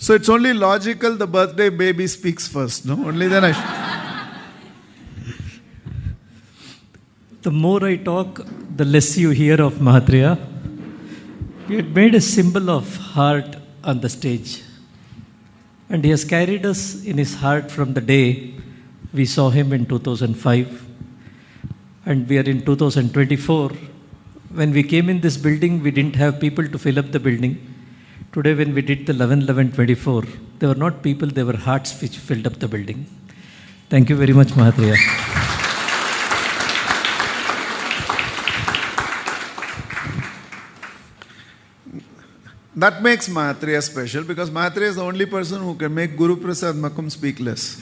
So it's only logical the birthday baby speaks first, no? Only then The more I talk, the less you hear of Mahatria. He had made a symbol of heart on the stage. And he has carried us in his heart from the day we saw him in 2005. And we are in 2024. When we came in this building, we didn't have people to fill up the building. Today, when we did the 11-11-24, they were not people, they were hearts which filled up the building. Thank you very much, Mahatria. That makes Mahatria special, because Mahatria is the only person who can make Guru Prasad Makum speak less.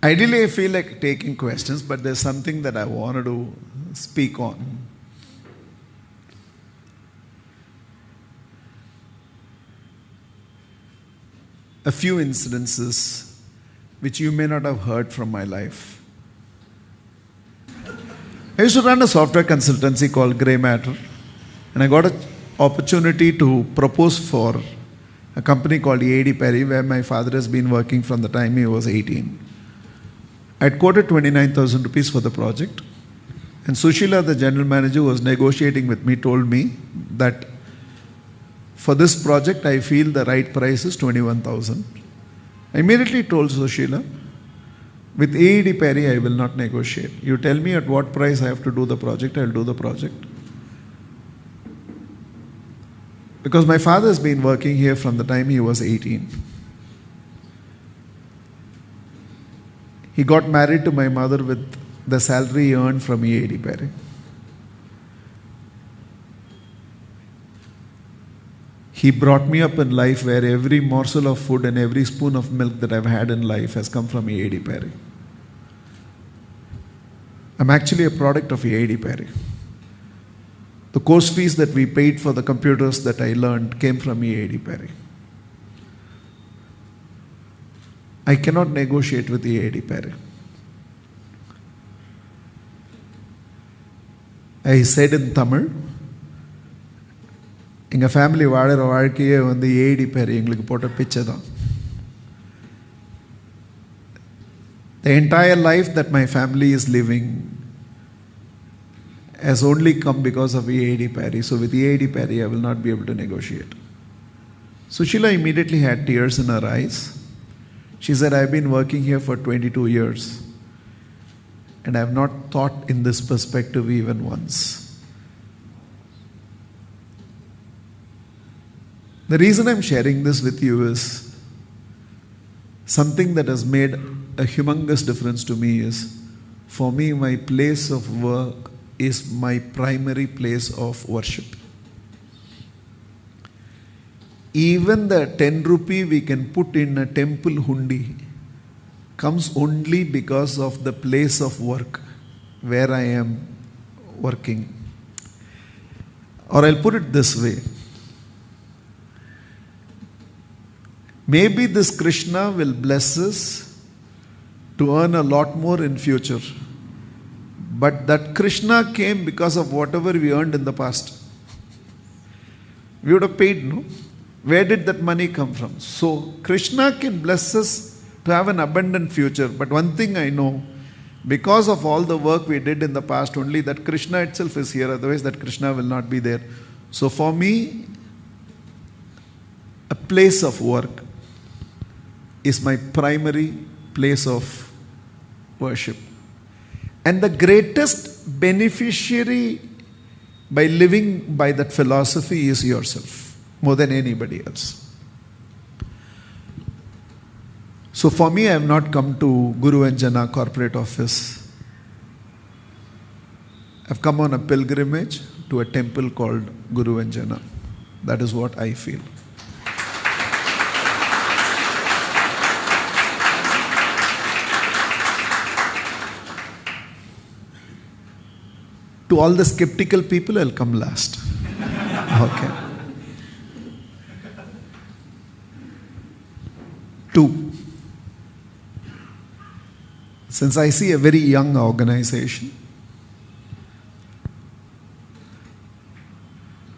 Ideally, I feel like taking questions, but there's something that I wanted to speak on. A few incidences which you may not have heard from my life. I used to run a software consultancy called Grey Matter, and I got an opportunity to propose for a company called E.A.D. Perry, where my father has been working from the time he was 18. I had quoted 29,000 rupees for the project, and Sushila, the general manager who was negotiating with me, told me that for this project I feel the right price is 21,000. I immediately told Sushila, with E.A.D. Perry I will not negotiate. You tell me at what price I have to do the project, I will do the project. Because my father has been working here from the time he was 18. He got married to my mother with the salary he earned from E.A.D. Perry. He brought me up in life where every morsel of food and every spoon of milk that I've had in life has come from E.A.D. Perry. I'm actually a product of E.A.D. Perry. The course fees that we paid for the computers that I learned came from E.A.D. Perry. I cannot negotiate with E.A.D. Perry. I said in Tamil, எங்கள் family வாழற வாழ்க்கையே வந்து E.A.D. Perry எங்களுக்கு போட்ட பிச்சை தான். The entire life that my family is living has only come because of E.A.D. Perry. So with E.A.D. Perry, I will not be able to negotiate. Sushila immediately had tears in her eyes. She said, I've been working here for 22 years and I have not thought in this perspective even once. The reason I'm sharing this with you is something that has made a humongous difference to me is, for me, my place of work is my primary place of worship. Even the 10 rupee we can put in a temple hundi comes only because of the place of work where I am working. Or I'll put it this way. Maybe this Krishna will bless us to earn a lot more in future. But that Krishna came because of whatever we earned in the past. We would have paid, no? Where did that money come from? So Krishna can bless us to have an abundant future. But one thing I know, because of all the work we did in the past, only that Krishna itself is here. Otherwise that Krishna will not be there. So for me, a place of work is my primary place of worship. And the greatest beneficiary by living by that philosophy is yourself, more than anybody else. So for me, I have not come to Guru and Jana corporate office. I've come on a pilgrimage to a temple called Guru and Jana. That is what I feel. To all the skeptical people, I'll come last. Okay. 2. since I see a very young organization,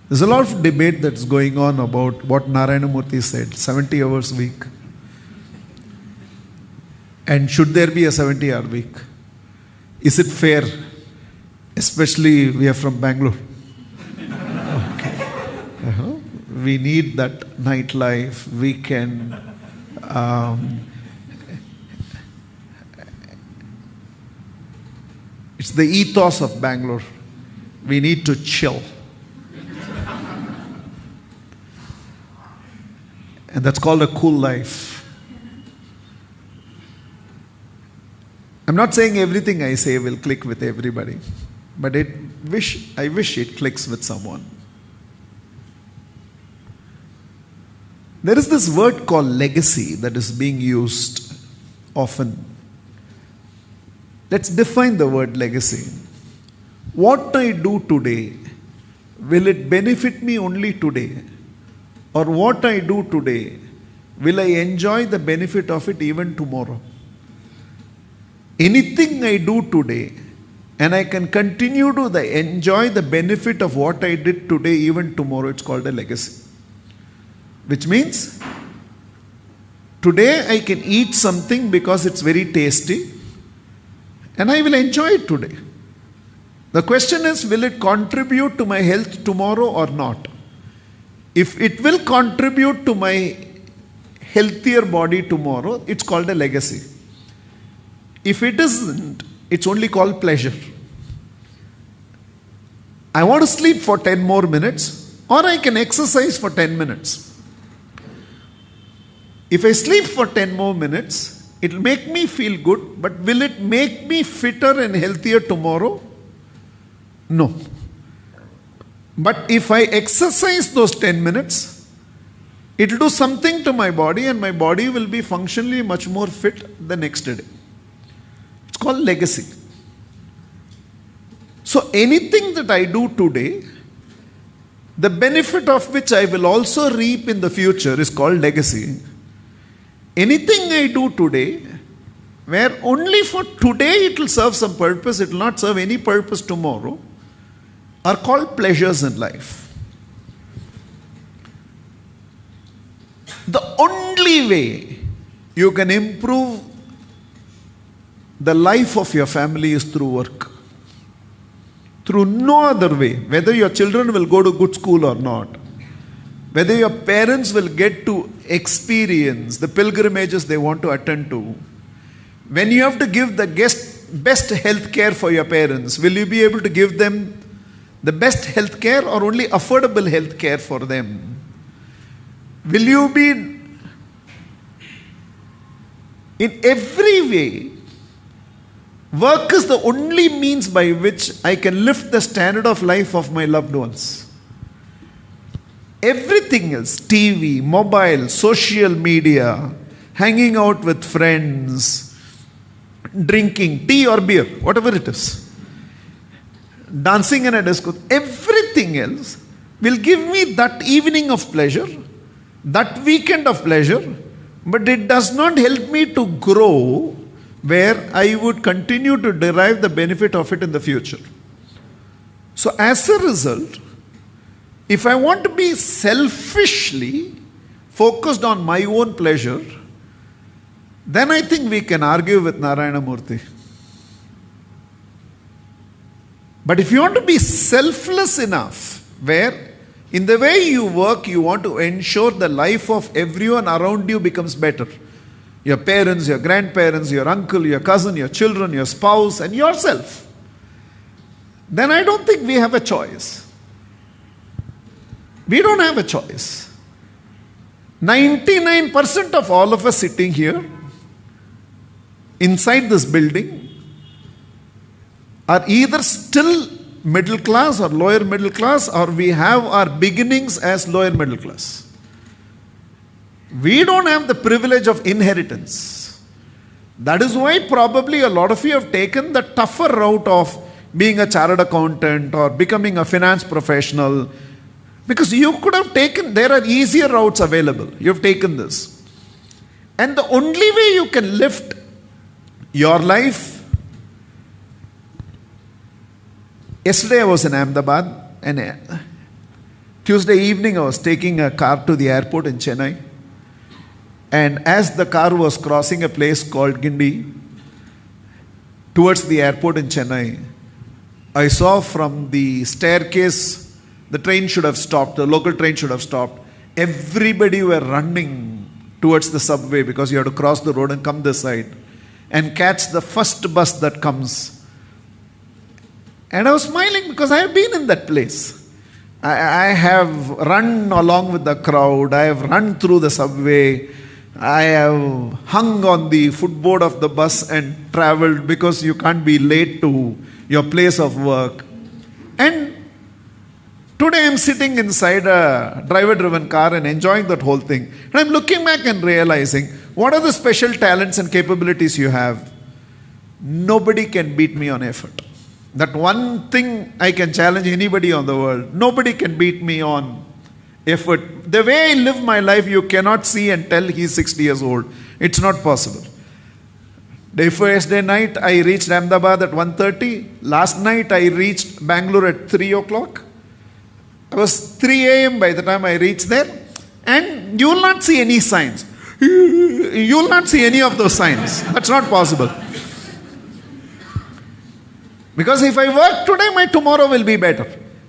there's a lot of debate that's going on about what Narayana Murthy said, 70 hours a week. And should there be a 70-hour week? Is it fair? Especially we are from Bangalore. Okay. We need that nightlife, weekend. It's the ethos of Bangalore. We need to chill. And that's called a cool life. I'm not saying everything I say will click with everybody, but I wish it clicks with someone. There is this word called legacy that is being used often. Let's define the word legacy. What I do today, will it benefit me only today? Or what I do today, will I enjoy the benefit of it even tomorrow? Anything I do today, and I can continue to enjoy the benefit of what I did today even tomorrow, it's called a legacy. Which means, today I can eat something because it's very tasty, and I will enjoy it today. The question is, will it contribute to my health tomorrow or not? If it will contribute to my healthier body tomorrow, it's called a legacy. If it isn't, it's only called pleasure. I want to sleep for 10 more minutes, or I can exercise for 10 minutes. If I sleep for 10 more minutes, it will make me feel good, but will it make me fitter and healthier tomorrow? No. But if I exercise those 10 minutes, it will do something to my body, and my body will be functionally much more fit the next day. It's called legacy. So anything that I do today, the benefit of which I will also reap in the future is called legacy. Anything I do today, where only for today it will serve some purpose, it will not serve any purpose tomorrow, are called pleasures in life. The only way you can improve the life of your family is through work. Through no other way. Whether your children will go to good school or not, whether your parents will get to experience the pilgrimages they want to attend to, when you have to give the best health care for your parents, will you be able to give them the best health care or only affordable health care for them? Will you be in every way? Work is the only means by which I can lift the standard of life of my loved ones. Everything else, TV, mobile, social media, hanging out with friends, drinking tea or beer, whatever it is, dancing in a disco, everything else will give me that evening of pleasure, that weekend of pleasure, but it does not help me to grow where I would continue to derive the benefit of it in the future. So as a result, if I want to be selfishly focused on my own pleasure, then I think we can argue with Narayana Murthy. But if you want to be selfless enough, where in the way you work, you want to ensure the life of everyone around you becomes better. Your parents, your grandparents, your uncle, your cousin, your children, your spouse, and yourself. Then I don't think we have a choice. We don't have a choice. 99% of all of us sitting here, inside this building, are either still middle class or lower middle class, or we have our beginnings as lower middle class. We don't have the privilege of inheritance. That is why probably a lot of you have taken the tougher route of being a chartered accountant or becoming a finance professional, because you could have taken, there are easier routes available. You have taken this. And the only way you can lift Your life. Yesterday I was in Ahmedabad, and Tuesday evening I was taking a car to the airport in Chennai. And as the car was crossing a place called Gindi towards the airport in Chennai, I saw from the staircase, the train should have stopped, the local train should have stopped. Everybody were running towards the subway because you have to cross the road and come this side and catch the first bus that comes. And I was smiling because I have been in that place. I have run along with the crowd. I have run through the subway. I have hung on the footboard of the bus and traveled because you can't be late to your place of work. And today I'm sitting inside a driver-driven car and enjoying that whole thing. And I'm looking back and realizing, what are the special talents and capabilities you have? Nobody can beat me on effort. That one thing I can challenge anybody on the world. Nobody can beat me on effort. The way I live my life, you cannot see and tell he's 60 years old. It's not possible. The first day night, I reached Ahmedabad at 1:30. Last night, I reached Bangalore at 3 o'clock. I was 3 a.m. by the time I reached there. And you will not see any signs. You will not see any of those signs. That's not possible. Because if I work today, my tomorrow will be better.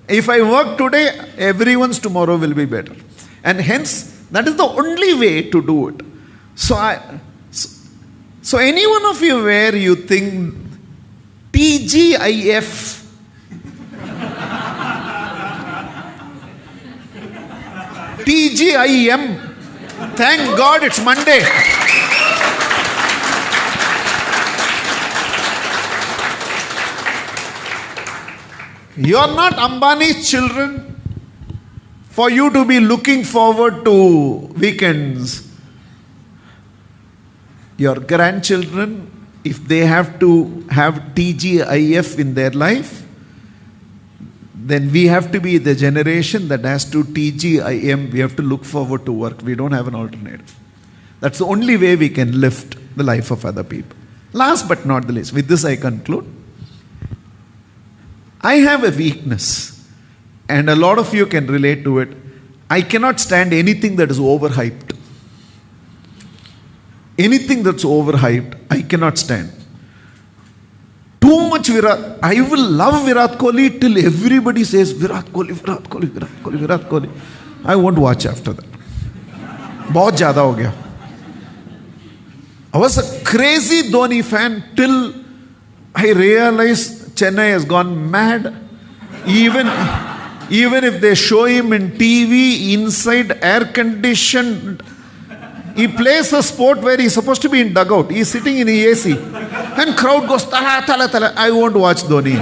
If I work today, everyone's tomorrow will be better. And hence, that is the only way to do it. So any one of you where you think TGIF, TGIM, thank God it's Monday. You are not Ambani's children for you to be looking forward to weekends. Your grandchildren, if they have to have TGIF in their life, then we have to be the generation that has to TGIM. We have to look forward to work. We don't have an alternative. That's the only way we can lift the life of other people. Last but not the least, with this I conclude. I have a weakness, and a lot of you can relate to it. I cannot stand anything that is overhyped. Anything that's overhyped, I cannot stand. Too much Virat. I will love Virat Kohli till everybody says Virat Kohli, Virat Kohli, Virat Kohli, Virat Kohli. I won't watch after that. बहुत ज़्यादा हो गया. I was a crazy Dhoni fan till I realized Chennai has gone mad. Even if they show him in TV inside air conditioned, he plays a sport where he's supposed to be in dugout. He's sitting in the AC. And crowd goes, tala, tala, tala. I won't watch Dhoni.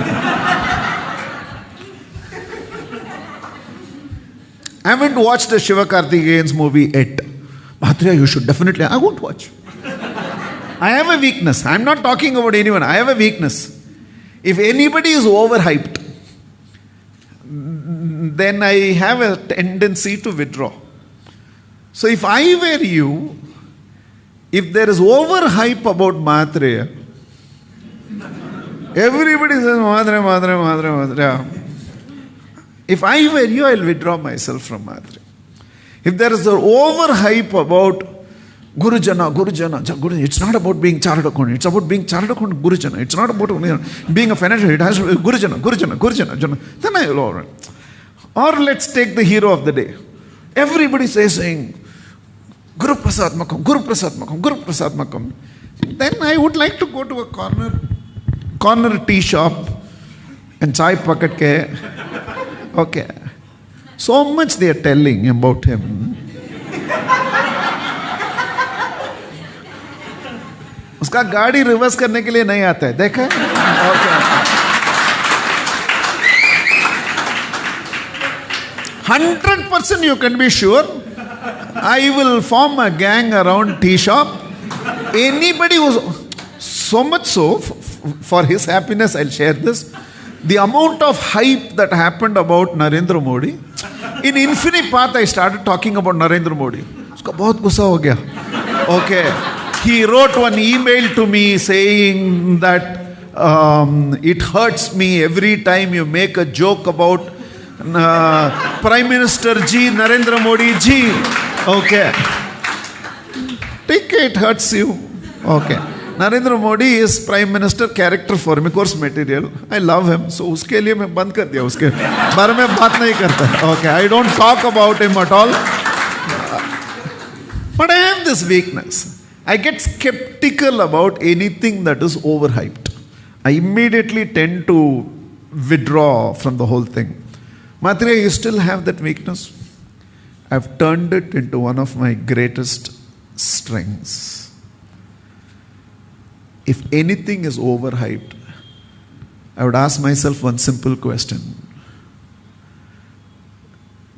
I haven't watched the Shiva Karthikeyan's movie yet. Mahatria, you should definitely. I won't watch. I have a weakness. I'm not talking about anyone. I have a weakness. If anybody is overhyped, then I have a tendency to withdraw. So if I were you, if there is overhype about Mahatria, everybody says Mahatria, Mahatria, Mahatria, Mahatria. If I were you, I'll withdraw myself from Mahatria. If there is an overhype about Gurujana, Gurujana, it's not about being chartered accountant. It's about being chartered accountant, Gurujana. It's not about being a financial. It has to be Gurujana. Then I will all right. Or let's take the hero of the day. Everybody saying, Guru Prasad Makam, Guru Prasad Makam, Guru Prasad Makam. Then I would like to go to a corner tea shop and chai packet ke. Okay. So much they are telling about him. उसका गाड़ी reverse करने के लिए नहीं आता है, देखा है? Okay. 100% you can be sure I will form a gang around tea shop. Anybody who's so much so, for his happiness, I'll share this. The amount of hype that happened about Narendra Modi, in Infinite Path I started talking about Narendra Modi. उसका बहुत गुस्सा हो गया. Okay. He wrote one email to me saying that it hurts me every time you make a joke about Prime Minister Ji, Narendra Modi Ji. Okay. Take it hurts you. Okay. Narendra Modi is Prime Minister character for me, course material. I love him. So उसके लिए मैं बंद कर दिया, उसके बारे में बात नहीं करता. Okay. I don't talk about him at all. But I have this weakness. I get skeptical about anything that is overhyped. I immediately tend to withdraw from the whole thing. Mahatria, you still have that weakness? I've turned it into one of my greatest strengths. If anything is overhyped, I would ask myself one simple question.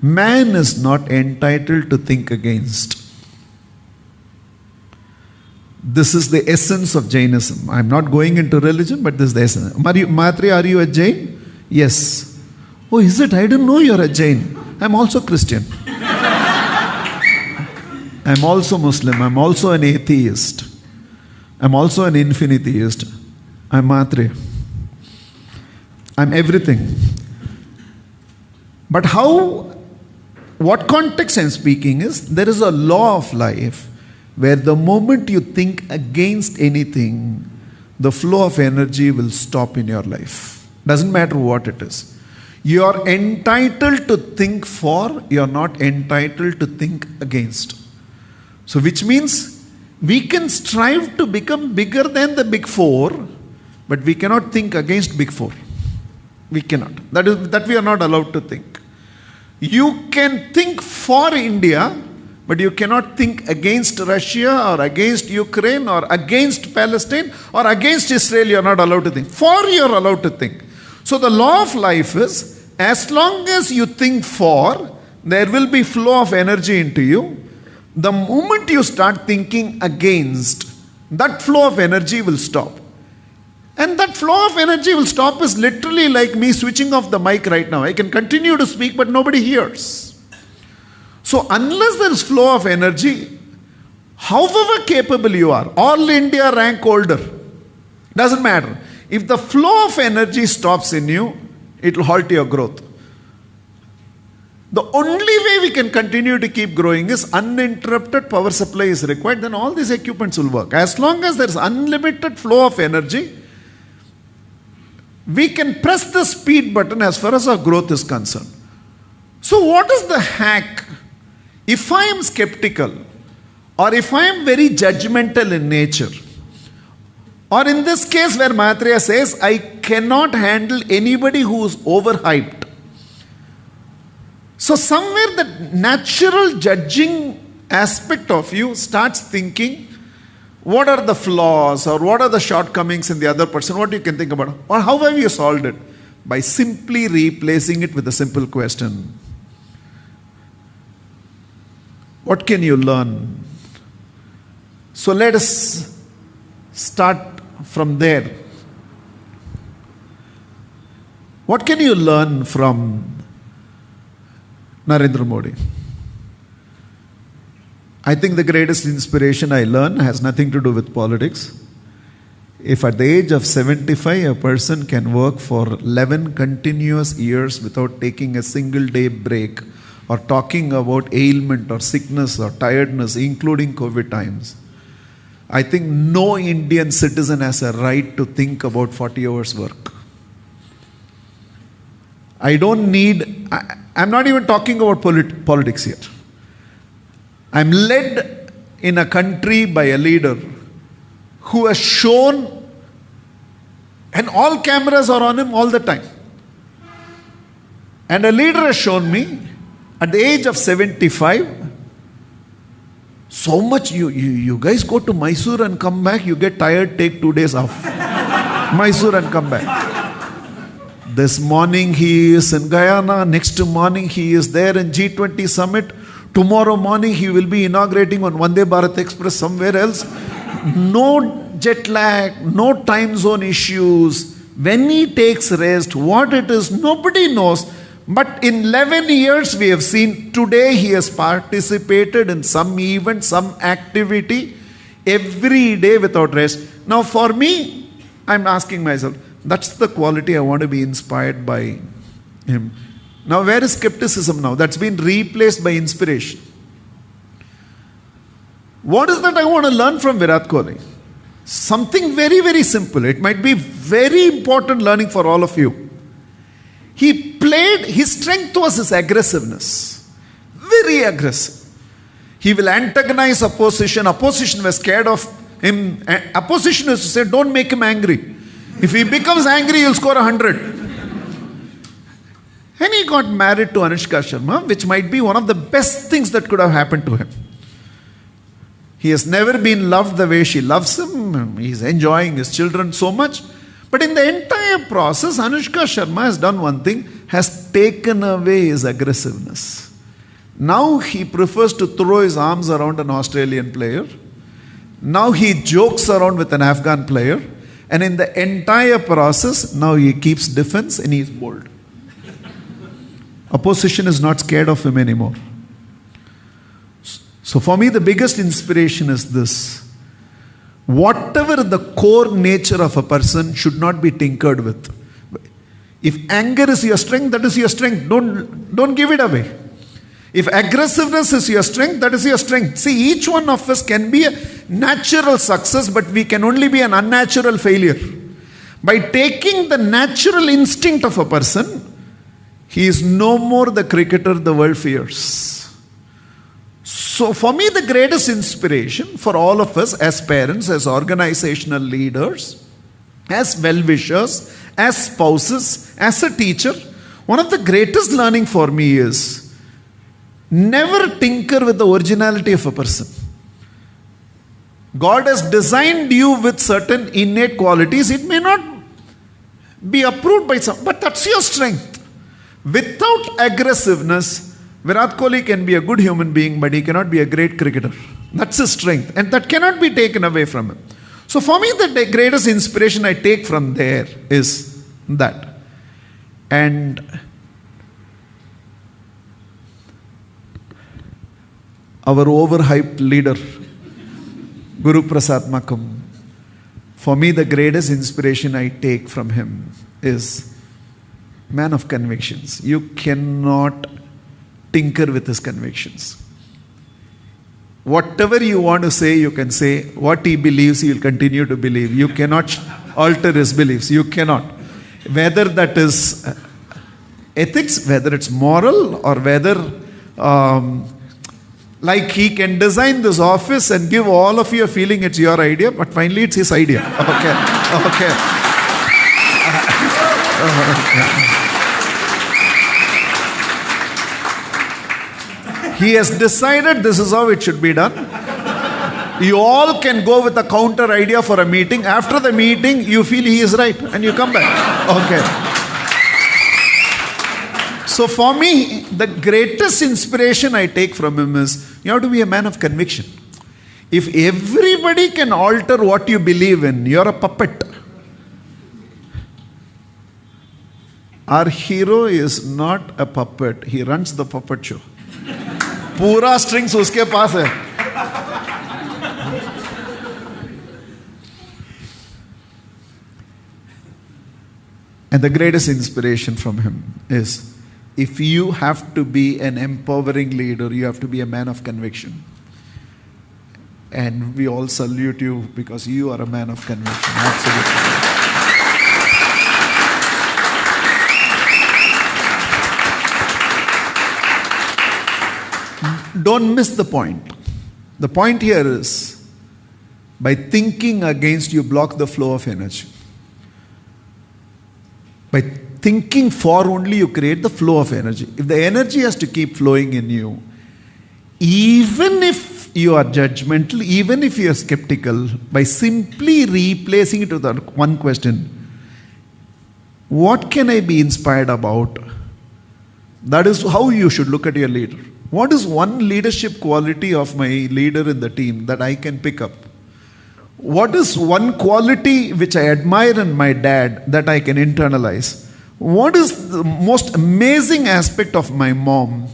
Man is not entitled to think against. This is the essence of Jainism. I'm not going into religion, but this is the essence. Mahatria, are you a Jain? Yes. Oh, is it? I didn't know you're a Jain. I'm also Christian. I'm also Muslim. I'm also an atheist. I'm also an infinitheist. I'm Mahatria. I'm everything. But what context I'm speaking is, there is a law of life where the moment you think against anything, the flow of energy will stop in your life. Doesn't matter what it is. You are entitled to think for, you are not entitled to think against. So which means we can strive to become bigger than the big four, but we cannot think against big four. We cannot. That we are not allowed to think. You can think for India, but you cannot think against Russia or against Ukraine or against Palestine or against Israel. You are not allowed to think. For, you are allowed to think. So the law of life is, as long as you think for, there will be flow of energy into you. The moment you start thinking against, that flow of energy will stop. And that flow of energy will stop is literally like me switching off the mic right now. I can continue to speak, but nobody hears. So unless there is flow of energy, however capable you are, all India rank holder, doesn't matter. If the flow of energy stops in you, it will halt your growth. The only way we can continue to keep growing is uninterrupted power supply is required, then all these equipments will work. As long as there is unlimited flow of energy, we can press the speed button as far as our growth is concerned. So what is the hack? If I am skeptical, or if I am very judgmental in nature, or in this case where Mahatria says, I cannot handle anybody who is overhyped. So somewhere the natural judging aspect of you starts thinking, what are the flaws or what are the shortcomings in the other person? What you can think about? Or how have you solved it? By simply replacing it with a simple question. What can you learn? So let us start from there. What can you learn from Narendra Modi? I think the greatest inspiration I learn has nothing to do with politics. If at the age of 75 a person can work for 11 continuous years without taking a single day break or talking about ailment or sickness or tiredness, including COVID times, I think no Indian citizen has a right to think about 40 hours work. I'm not even talking about politics here. I'm led in a country by a leader who has shown, and all cameras are on him all the time. And a leader has shown me at the age of 75, so much you guys go to Mysore and come back, you get tired, take 2 days off. Mysore and come back. This morning he is in Guyana, next morning he is there in G20 summit, tomorrow morning he will be inaugurating on Vande Bharat Express somewhere else. No jet lag, no time zone issues. When he takes rest, what it is, nobody knows. But in 11 years we have seen, today he has participated in some event, some activity. every day without rest. Now for me, I'm asking myself, that's the quality I want to be inspired by him. Now where is skepticism now? That's been replaced by inspiration. What is that I want to learn from Virat Kohli? Something very, very simple. It might be very important learning for all of you. His strength was his aggressiveness. Very aggressive. He will antagonize opposition. Opposition was scared of him. Opposition is to say, don't make him angry. If he becomes angry, he'll score 100. And he got married to Anushka Sharma, which might be one of the best things that could have happened to him. He has never been loved the way she loves him. He's enjoying his children so much. But in the entire process, Anushka Sharma has done one thing, has taken away his aggressiveness. Now he prefers to throw his arms around an Australian player. Now he jokes around with an Afghan player. And in the entire process, now he keeps defense and he is bold. Opposition is not scared of him anymore. So for me, the biggest inspiration is this. Whatever the core nature of a person should not be tinkered with. If anger is your strength, that is your strength. Don't give it away. If aggressiveness is your strength, that is your strength. See, each one of us can be a natural success, but we can only be an unnatural failure. By taking the natural instinct of a person, he is no more the cricketer the world fears. So for me, the greatest inspiration for all of us as parents, as organizational leaders, as well-wishers, as spouses, as a teacher, one of the greatest learning for me is never tinker with the originality of a person. God has designed you with certain innate qualities. It may not be approved by some, but that's your strength. Without aggressiveness, Virat Kohli can be a good human being, but he cannot be a great cricketer. That's his strength, and that cannot be taken away from him. So for me, the greatest inspiration I take from there is that. And our overhyped leader, Guru Prasad Makam, for me, the greatest inspiration I take from him is man of convictions. You cannot tinker with his convictions. Whatever you want to say, you can say. What he believes, he will continue to believe. You cannot alter his beliefs. You cannot. Whether that is ethics, whether it's moral, or whether like he can design this office and give all of you a feeling it's your idea, but finally it's his idea. Okay. He has decided this is how it should be done. You all can go with a counter idea for a meeting. After the meeting, you feel he is right and you come back. Okay. So for me, the greatest inspiration I take from him is you have to be a man of conviction. If everybody can alter what you believe in, you're a puppet. Our hero is not a puppet. He runs the puppet show. पूरा strings उसके पास है. And the greatest inspiration from him is, if you have to be an empowering leader, you have to be a man of conviction. And we all salute you because you are a man of conviction. Absolutely. Don't miss the point. The point here is, by thinking against, you block the flow of energy. By thinking for only, you create the flow of energy. If the energy has to keep flowing in you, even if you are judgmental, even if you are skeptical, by simply replacing it with that one question, what can I be inspired about? That is how you should look at your leader. What is one leadership quality of my leader in the team that I can pick up? What is one quality which I admire in my dad that I can internalize? What is the most amazing aspect of my mom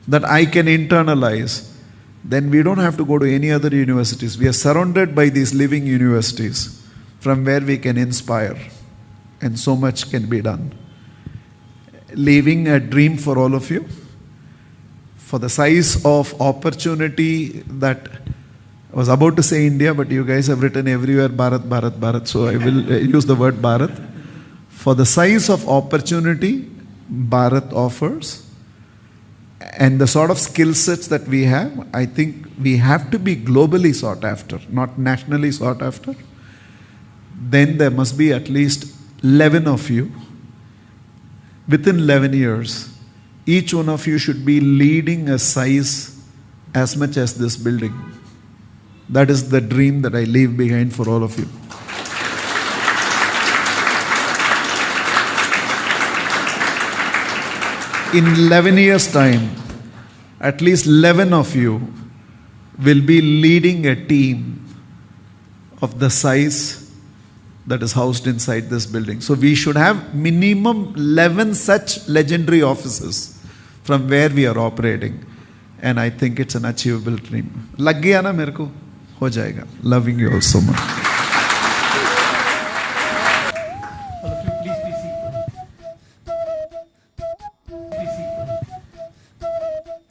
that I can internalize? then we don't have to go to any other universities. We are surrounded by these living universities from where we can inspire, and so much can be done. Leaving a dream for all of you, for the size of opportunity that I was about to say India, but you guys have written everywhere Bharat, Bharat, Bharat, so I will use the word Bharat. For the size of opportunity Bharat offers and the sort of skill sets that we have, I think we have to be globally sought after, not nationally sought after. Then there must be at least 11 of you. Within 11 years, each one of you should be leading a size as much as this building. That is the dream that I leave behind for all of you. In 11 years' time, at least 11 of you will be leading a team of the size that is housed inside this building. So we should have minimum 11 such legendary offices from where we are operating. And I think it's an achievable dream. Lag gaya na mere ko? Ho jayega. Loving you all so much.